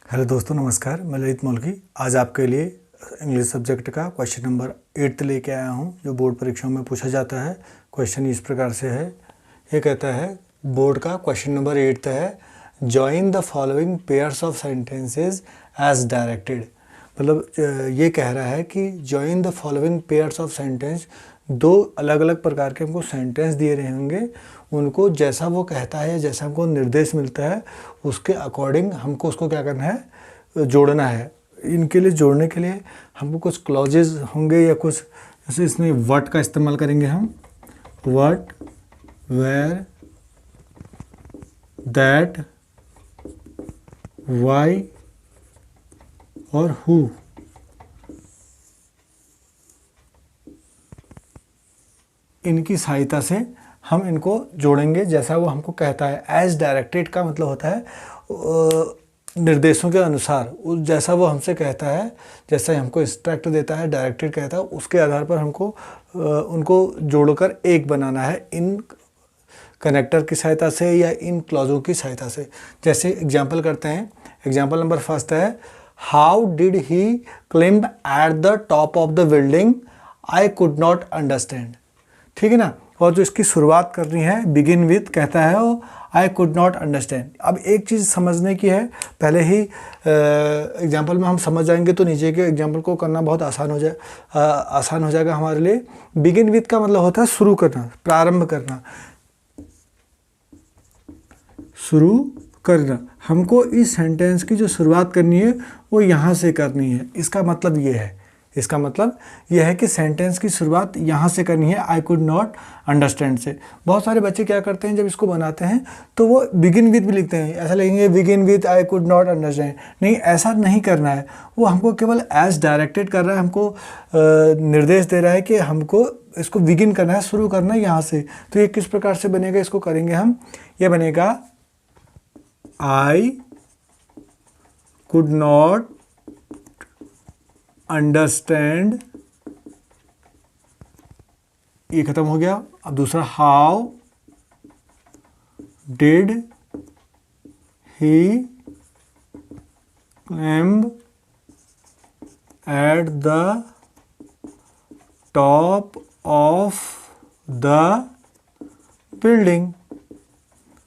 Hello दोस्तों, नमस्कार। मैं ललित मौलवी आज आपके लिए इंग्लिश सब्जेक्ट का क्वेश्चन नंबर 8 लेके आया हूं, जो बोर्ड परीक्षाओं में पूछा जाता है। क्वेश्चन इस प्रकार से है। ये कहता है, बोर्ड का क्वेश्चन नंबर 8 है, join the following pairs of sentences as directed. मतलब ये कह रहा है कि join the following pairs of sentence, दो अलग अलग प्रकार के हमको सेंटेंस दिए रहे होंगे, उनको जैसा वो कहता है, जैसा हमको निर्देश मिलता है उसके अकॉर्डिंग हमको उसको क्या करना है, जोड़ना है। इनके लिए जोड़ने के लिए हमको कुछ क्लॉजेज होंगे या कुछ, जैसे इसमें व्हाट का इस्तेमाल करेंगे हम। व्हाट, वेयर, दैट, वाई और हु। इनकी सहायता से हम इनको जोड़ेंगे जैसा वो हमको कहता है। एज डायरेक्टेड का मतलब होता है निर्देशों के अनुसार, जैसा वो हमसे कहता है, जैसा ही हमको इंस्ट्रक्ट देता है, डायरेक्टेड कहता है, उसके आधार पर हमको उनको जोड़कर एक बनाना है, इन कनेक्टर की सहायता से या इन क्लॉजों की सहायता से। जैसे एग्जाम्पल करते हैं। एग्जाम्पल नंबर फर्स्ट है, how did he climb at the top of the building, I could not understand. ठीक है ना। और जो इसकी शुरुआत करनी है, बिगिन विथ कहता है वो आई कुड नॉट अंडरस्टैंड। अब एक चीज़ समझने की है, पहले ही एग्जाम्पल में हम समझ जाएंगे तो नीचे के एग्जाम्पल को करना बहुत आसान हो जाएगा हमारे लिए। बिगिन विथ का मतलब होता है शुरू करना, प्रारंभ करना, शुरू करना। हमको इस सेंटेंस की जो शुरुआत करनी है वो यहाँ से करनी है। इसका मतलब ये है, इसका मतलब यह है कि सेंटेंस की शुरुआत यहाँ से करनी है, आई कुड नॉट अंडरस्टैंड से। बहुत सारे बच्चे क्या करते हैं, जब इसको बनाते हैं तो वो बिगिन विथ भी लिखते हैं। ऐसा लिखेंगे begin with I could not understand. नहीं, ऐसा नहीं करना है। वो हमको केवल एज डायरेक्टेड कर रहा है, हमको निर्देश दे रहा है कि हमको इसको बिगिन करना है, शुरू करना है यहाँ से। तो ये किस प्रकार से बनेगा, इसको करेंगे हम। ये बनेगा आई कुड नॉट अंडरस्टैंड, ये खत्म हो गया। अब दूसरा, how did he climb at the top of the building.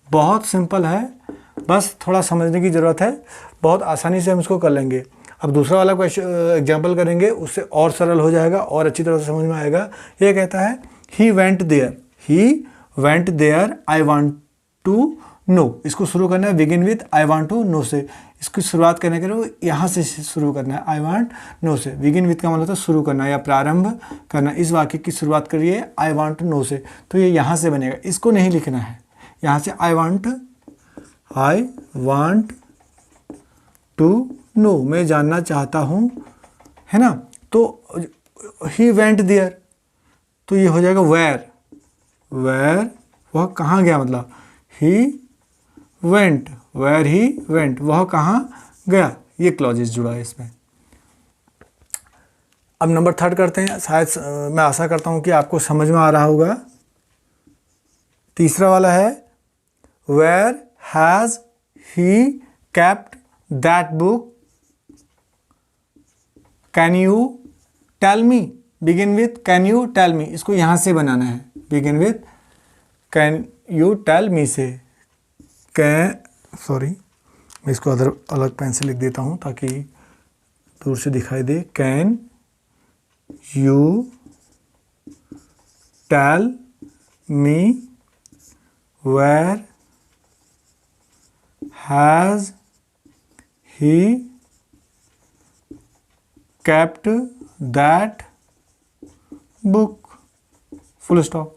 बहुत सिंपल है, बस थोड़ा समझने की ज़रूरत है, बहुत आसानी से हम इसको कर लेंगे। अब दूसरा वाला क्वेश्चन एग्जाम्पल करेंगे, उससे और सरल हो जाएगा और अच्छी तरह से समझ में आएगा। ये कहता है, he went there, he went there, I want to know. इसको शुरू करना है begin with I want to know से। इसकी शुरुआत करने के लिए यहाँ से शुरू करना है, आई वांट नो से। बिगिन विथ का मतलब होता है शुरू करना या प्रारंभ करना। इस वाक्य की शुरुआत करिए आई वांट टू नो से, तो ये यहाँ से बनेगा। इसको नहीं लिखना है, यहाँ से आई वांट टू नो, मैं जानना चाहता हूँ, है ना। तो ही वेंट देयर, तो ये हो जाएगा वेयर, वेयर वह कहाँ गया, मतलब he went, where he went, वह कहाँ गया। ये क्लॉजेस जुड़ा है इसमें। अब नंबर 3 करते हैं। शायद मैं आशा करता हूँ कि आपको समझ में आ रहा होगा। तीसरा वाला है, where has he kept that book, can you tell me. Begin with can you tell me, इसको यहाँ से बनाना है, begin with can you tell me से। मैं इसको अलग पेन से लिख देता हूँ ताकि दूर से दिखाई दे। Can you tell me where has he kept that book, full stop.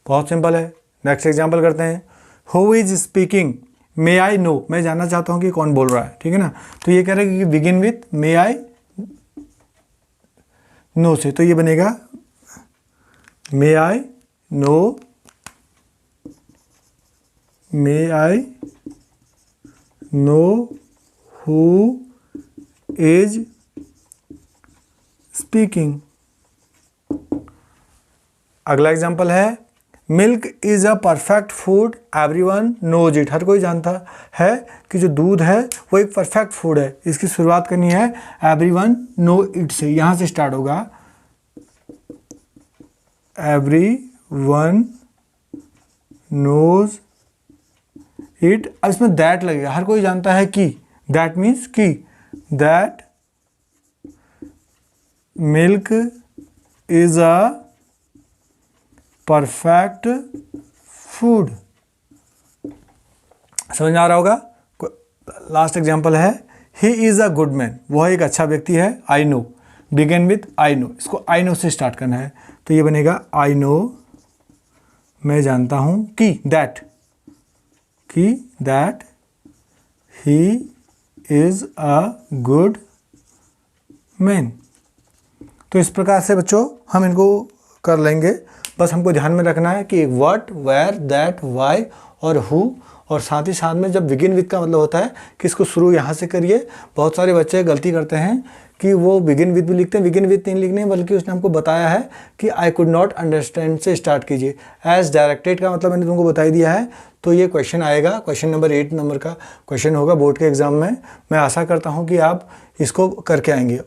बहुत सिंपल है। नेक्स्ट एग्जाम्पल करते हैं। Who is speaking, may I know, मैं जानना चाहता हूँ कि कौन बोल रहा है। ठीक है ना। तो ये कह रहे हैं कि begin with may I know से, तो ये बनेगा may I know who is speaking. अगला एग्जाम्पल है, milk is a perfect food, everyone knows it. हर कोई जानता है कि जो दूध है वो एक परफेक्ट फूड है। इसकी शुरुआत करनी है एवरीवन नो इट से, यहाँ से स्टार्ट होगा। एवरीवन नोज इट, अब इसमें दैट लगेगा। हर कोई जानता है कि, दैट मीन्स कि, that milk is a perfect food. समझ में आ रहा होगा। लास्ट एग्जांपल है he is a good man, वह एक अच्छा व्यक्ति है। I know, begin with I know, इसको आई नो से स्टार्ट करना है, तो ये बनेगा आई नो, मैं जानता हूं कि, that he is a good man. तो इस प्रकार से बच्चों हम इनको कर लेंगे। बस हमको ध्यान में रखना है कि व्हाट, वेयर, दैट, वाई और हु, और साथ ही साथ में जब बिगिन विथ का मतलब होता है कि इसको शुरू यहाँ से करिए। बहुत सारे बच्चे गलती करते हैं कि वो बिगिन विथ भी लिखते हैं, बिगिन विथ नहीं लिखने, बल्कि उसने हमको बताया है कि आई कुड नॉट अंडरस्टैंड से स्टार्ट कीजिए। एज डायरेक्टेड का मतलब मैंने तुमको बता ही दिया है। तो ये क्वेश्चन आएगा, क्वेश्चन नंबर 8 नंबर का क्वेश्चन होगा बोर्ड के एग्जाम में। मैं आशा करता हूँ कि आप इसको करके आएंगे।